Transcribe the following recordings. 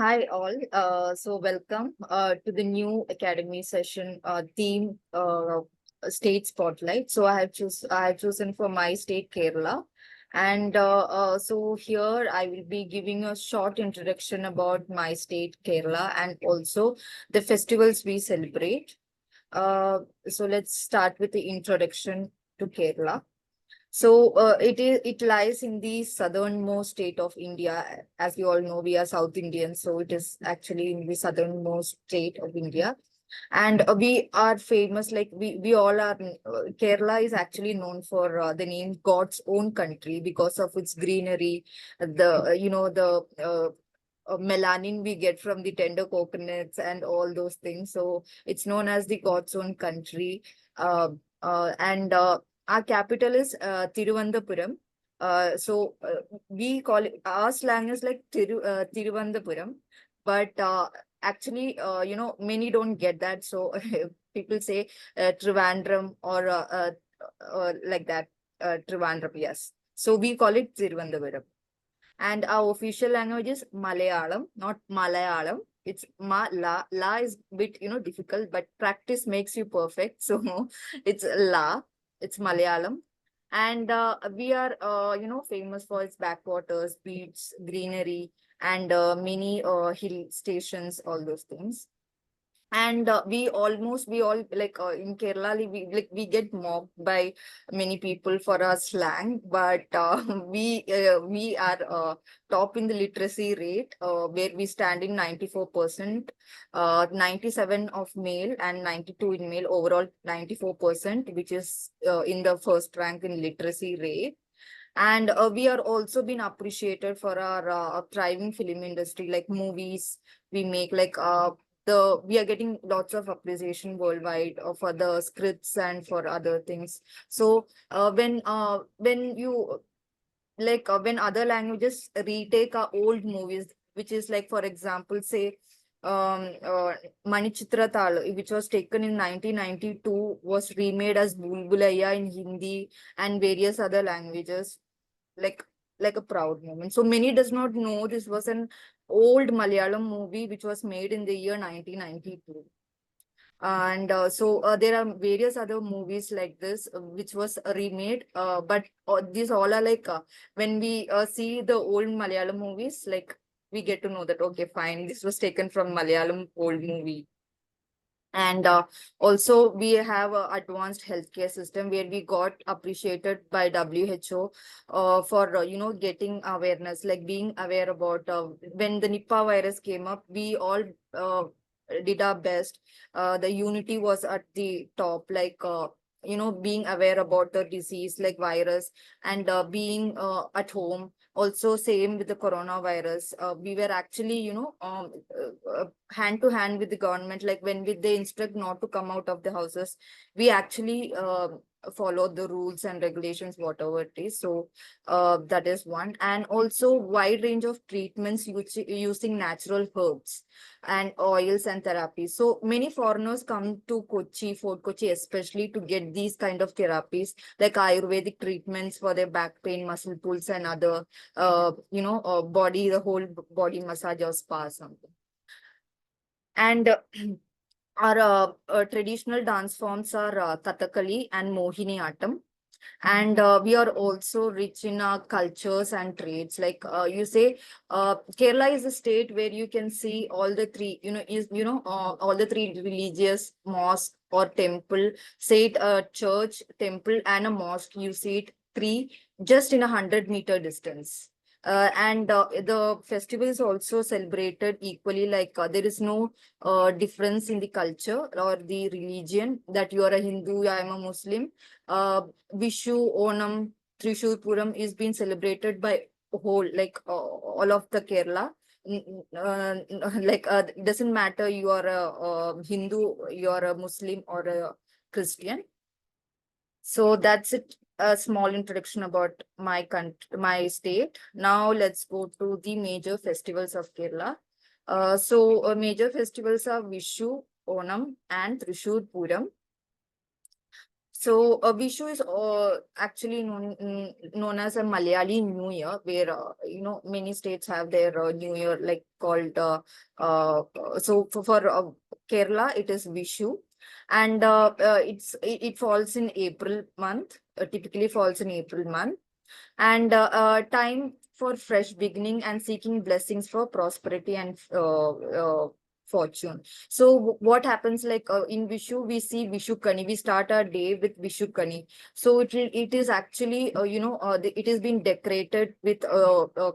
Hi all. So welcome to the new academy session theme state spotlight. So I have chosen for my state Kerala, and so here I will be giving a short introduction about my state Kerala and also the festivals we celebrate. So let's start with the introduction to Kerala. So it lies in the southernmost state of India. As you all know, we are South Indians, so it is actually in the southernmost state of India. And we are famous, like we all are. Kerala is actually known for the name God's own country because of its greenery, the melanin we get from the tender coconuts and all those things. So it's known as the God's own country. And Our capital is Tiruvananthapuram. We call it, our slang is like Tiruvananthapuram, but actually, many don't get that. So people say Trivandrum or like that, Trivandrum, yes. So we call it Tiruvananthapuram. And our official language is Malayalam, not Malayalam. It's La. La is bit, difficult, but practice makes you perfect. So it's La. It's Malayalam. And we are, famous for its backwaters, beaches, greenery, and many hill stations, all those things. And we all like in Kerala we get mocked by many people for our slang, but we are top in the literacy rate, where we stand in 94%, 97 of male and 92 in male, overall 94%, which is in the first rank in literacy rate. And we are also been appreciated for our thriving film industry, like movies we make, like we are getting lots of appreciation worldwide for the scripts and for other things. So when you like when other languages retake our old movies, which is like, for example, say Manichitra Tal, which was taken in 1992, was remade as Bulbulaya in Hindi and various other languages, like like a proud moment. So many does not know this was an old Malayalam movie which was made in the year 1992. And there are various other movies like this which was remade, but these all are like when we see the old Malayalam movies, like we get to know that, okay, fine, this was taken from Malayalam old movie. And also we have a advanced healthcare system where we got appreciated by WHO for getting awareness, like being aware about when the Nipah virus came up, we all did our best. The unity was at the top, like being aware about the disease like virus, and being at home. Also same with the coronavirus, we were actually hand to hand with the government, like they instruct not to come out of the houses, we actually follow the rules and regulations, whatever it is. So that is one. And also wide range of treatments using natural herbs and oils and therapies. So many foreigners come to Fort Kochi especially to get these kind of therapies, like Ayurvedic treatments for their back pain, muscle pulls, and other the whole body massage or spa something. And our traditional dance forms are Kathakali and Mohini Attam. And we are also rich in our cultures and trades. Like you say, Kerala is a state where you can see all the three, all the three religious mosque or temple, say it a church, temple, and a mosque. You see it three just in 100-meter distance. And the festival is also celebrated equally, like there is no difference in the culture or the religion, that you are a Hindu, I am a Muslim. Vishu, Onam, Trishur Puram is being celebrated by whole, like all of the Kerala. It doesn't matter you are a Hindu, you are a Muslim or a Christian. So that's it. A small introduction about my country, my state. Now let's go to the major festivals of Kerala. Major festivals are Vishu, Onam, and Trishur Puram. So Vishu is actually known as a Malayali New Year, where many states have their New Year like called. So for Kerala, it is Vishu, and it falls in April month. Typically falls in April month, and time for fresh beginning and seeking blessings for prosperity and fortune. So what happens like in Vishu, we see Vishu Kani. We start our day with Vishu Kani. So it is actually it is being decorated with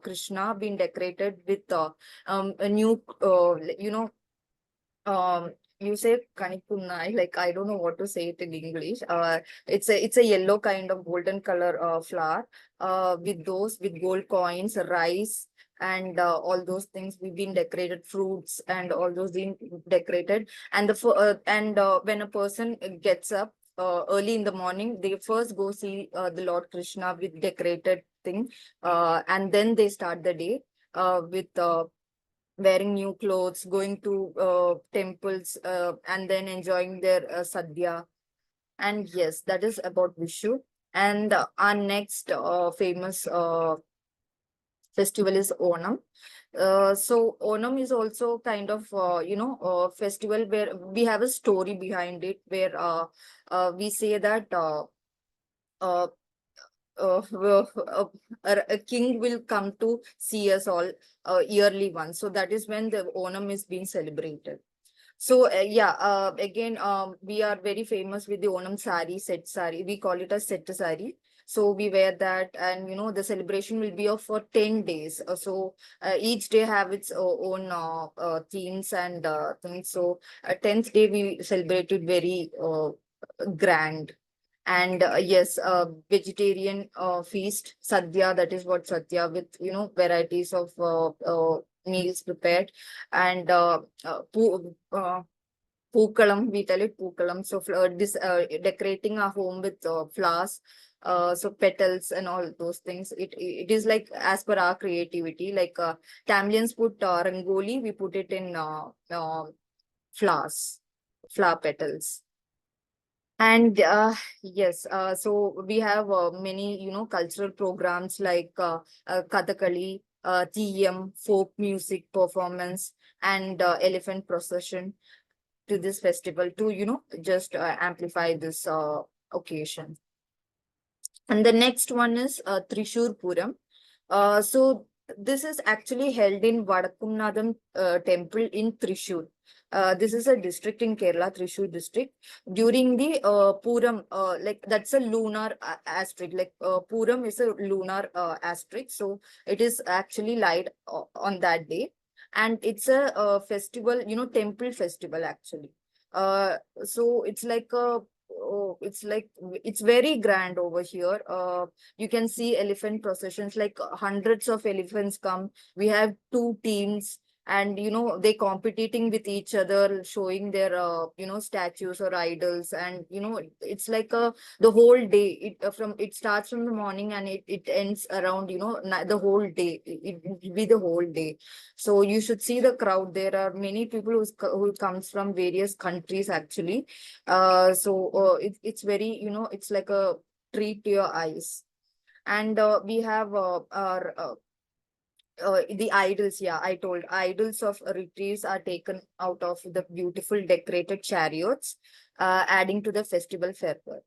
Krishna, being decorated with a new you say kanikunai, like I don't know what to say it in English. It's a yellow kind of golden color flower. With gold coins, rice, and all those things we've been decorated, fruits and all those being decorated. And when a person gets up early in the morning, they first go see the Lord Krishna with decorated thing, and then they start the day with wearing new clothes, going to temples, and then enjoying their sadhya. And yes, that is about Vishu. And our next famous festival is Onam. So Onam is also kind of festival where we have a story behind it, where we say that uh, a king will come to see us all yearly once. So that is when the Onam is being celebrated. So again, we are very famous with the Onam sari, set sari. We call it a set sari. So we wear that, and the celebration will be of for 10 days. Each day have its own themes and things. So 10th day we celebrated very grand. And yes, vegetarian feast, sadhya, that is what sadhya, with varieties of meals prepared. And Pookalam, we tell it Pookalam. So this decorating our home with flowers, so petals and all those things. It is like as per our creativity. Like Tamilians put rangoli, we put it in flowers, flower petals. And yes, so we have many, cultural programs like Kathakali, Tiyam, folk music performance, and elephant procession to this festival to, just amplify this occasion. And the next one is Trishur Puram. So this is actually held in Vadakunnadam temple in Trishur. This is a district in Kerala, Trishur district. During the Puram, like that's a lunar asterisk. Like Puram is a lunar asterisk, so it is actually light on that day, and it's a festival, temple festival actually. So it's like a it's very grand over here. You can see elephant processions, like hundreds of elephants come. We have two teams, and they competing with each other, showing their statues or idols. And it's like the whole day. It starts from the morning, and it ends around the whole day. It will be the whole day. So you should see the crowd. There are many people who comes from various countries actually. It's very, it's like a treat to your eyes. And we have our the idols. Yeah, I told idols of retrieves are taken out of the beautiful decorated chariots, adding to the festival fervor.